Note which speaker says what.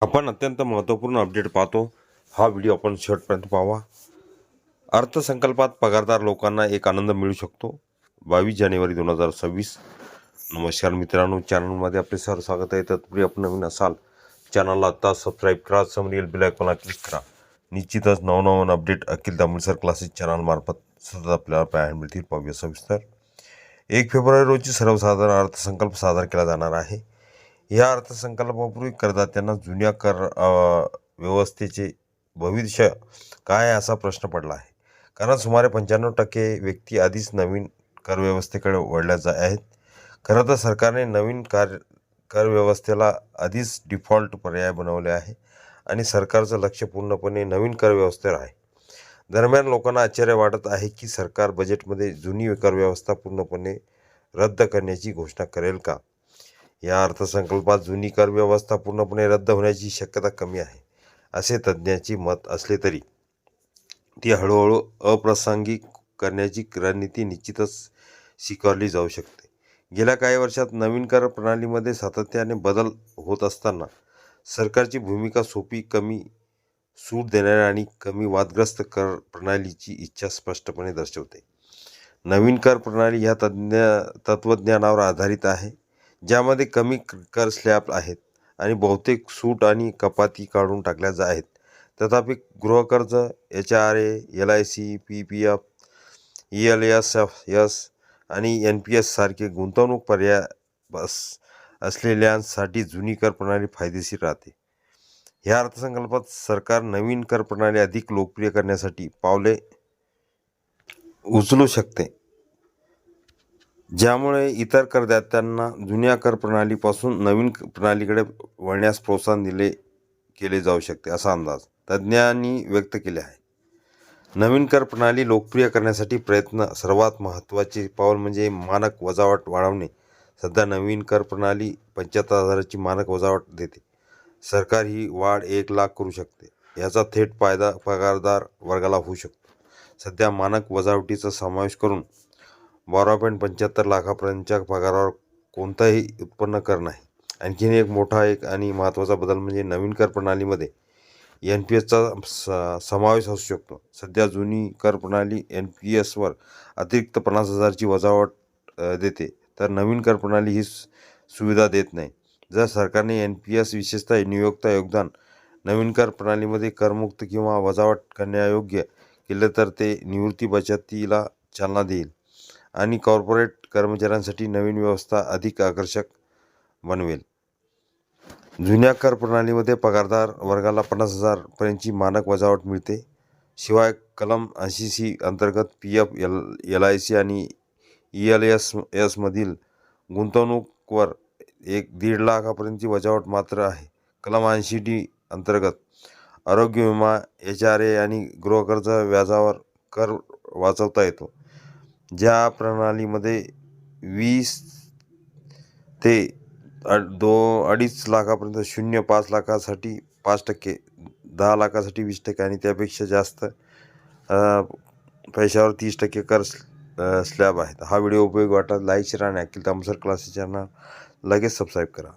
Speaker 1: आपण अत्यंत महत्त्वपूर्ण अपडेट पाहतो. हा व्हिडिओ आपण शेवटपर्यंत पाहावा. अर्थसंकल्पात पगारदार लोकांना एक आनंद मिळू शकतो. 22 जानेवारी 2026. नमस्कार मित्रांनो, चॅनलमध्ये आपले सर स्वागत आहे. तत्पूर्वी आपण नवीन असाल चॅनलला आता सबस्क्राईब करा, समोरील बेल आयकॉनला क्लिक करा. निश्चितच नवनवीन अपडेट अखिल दामोदर क्लासेस चॅनलमार्फत सतत आपल्याला पाहायला मिळतील. पाहूया सविस्तर. 1 फेब्रुवारी रोजी सर्वसाधारण अर्थसंकल्प सादर केला जाणार आहे. या अर्थसंकल्पापूर्वी करदात्यांना जुन्या कर व्यवस्थेचे भविष्य काय आहे असा प्रश्न पडला आहे. कारण सुमारे 95% व्यक्ती आधीच नवीन कर व्यवस्थेकडे वळल्या आहेत. खरं तर सरकारने नवीन कर व्यवस्थेला आधीच डिफॉल्ट पर्याय बनवले आहे आणि सरकारचं लक्ष पूर्णपणे नवीन कर व्यवस्थेवर आहे. दरम्यान लोकांना आश्चर्य वाटत आहे की सरकार बजेटमध्ये जुनी कर व्यवस्था पूर्णपणे रद्द करण्याची घोषणा करेल का. या अर्थसंकल्पात जुनी कर व्यवस्था पूर्णपणे रद्द होण्याची शक्यता कमी आहे असे तज्ज्ञांचे मत असले तरी ती हळूहळू अप्रासंगिक करण्याची रणनीती निश्चितच स्वीकारली जाऊ शकते. गेल्या काही वर्षात नवीन कर प्रणालीमध्ये सातत्याने बदल होत असताना सरकारची भूमिका सोपी, कमी सूट देणारी आणि कमी वादग्रस्त कर प्रणालीची इच्छा स्पष्टपणे दर्शवते. नवीन कर प्रणाली ह्या तत्त्वज्ञानावर आधारित आहे, ज्यामध्ये कमी कर स्लॅब आहेत आणि बहुतेक सूट आणि कपाती काढून टाकल्या आहेत. तथापि गृहकर्ज, HRA, LIC, PPF, ELSS आणि NPS सारखे गुंतवणूक पर्याय असलेल्यांसाठी जुनी कर प्रणाली फायदेशीर राहते. ह्या अर्थसंकल्पात सरकार नवीन कर प्रणाली अधिक लोकप्रिय करण्यासाठी पावले उचलू शकते, ज्यामुळे इतर करदात्यांना जुन्या कर प्रणालीपासून नवीन प्रणालीकडे वळण्यास प्रोत्साहन केले जाऊ शकते असा अंदाज तज्ज्ञांनी व्यक्त केले आहे. नवीन कर प्रणाली लोकप्रिय करण्यासाठी प्रयत्न सर्वात महत्त्वाचे पाऊल म्हणजे मानक वजावट वाढवणे. सध्या नवीन कर प्रणाली 75,000ची मानक वजावट देते. सरकार ही वाढ 1,00,000 करू शकते. याचा थेट फायदा पगारदार वर्गाला होऊ शकतो. सध्या मानक वजावटीचा समावेश करून 12.75 लाखापर्यंतच्या पगारावर कोणताही उत्पन्न कर नाही. आणखीन एक मोठा आणि महत्त्वाचा बदल म्हणजे नवीन कर प्रणालीमध्ये NPSचा समावेश असू शकतो. सध्या जुनी कर प्रणाली NPSवर अतिरिक्त 50,000ची वजावट देते, तर नवीन कर प्रणाली ही सुविधा देत नाही. जर सरकारने NPS विशेषतः नियोक्ता योगदान नवीन कर प्रणालीमध्ये करमुक्त किंवा वजावट करण्यायोग्य केले तर ते निवृत्ती बचतीला चालना देईल आणि कॉर्पोरेट कर्मचाऱ्यांसाठी नवीन व्यवस्था अधिक आकर्षक बनवेल. जुन्या कर प्रणालीमध्ये पगारदार वर्गाला 50,000 पर्यंतची मानक वजावट मिळते. शिवाय कलम 80C अंतर्गत PF, LIC आणि ELSS मधील गुंतवणूकवर 1.5 लाखापर्यंतची वजावट मात्र आहे. कलम 80D अंतर्गत आरोग्य विमा, HRA आणि गृहकर्ज व्याजावर कर वाचवता येतो. ज्या प्रणालीमध्ये 20 ते 2.5 लाखापर्यंत 0.5 लाखासाठी 5%, 10 लाखासाठी 20% आणि त्यापेक्षा जास्त पैशावर 30% कर स्लॅब आहेत. हा व्हिडिओ उपयोगी वाटला लाईक, शेअर आणि अखिल दामोदर क्लासेस चॅनल लगेच सबस्क्राईब करा.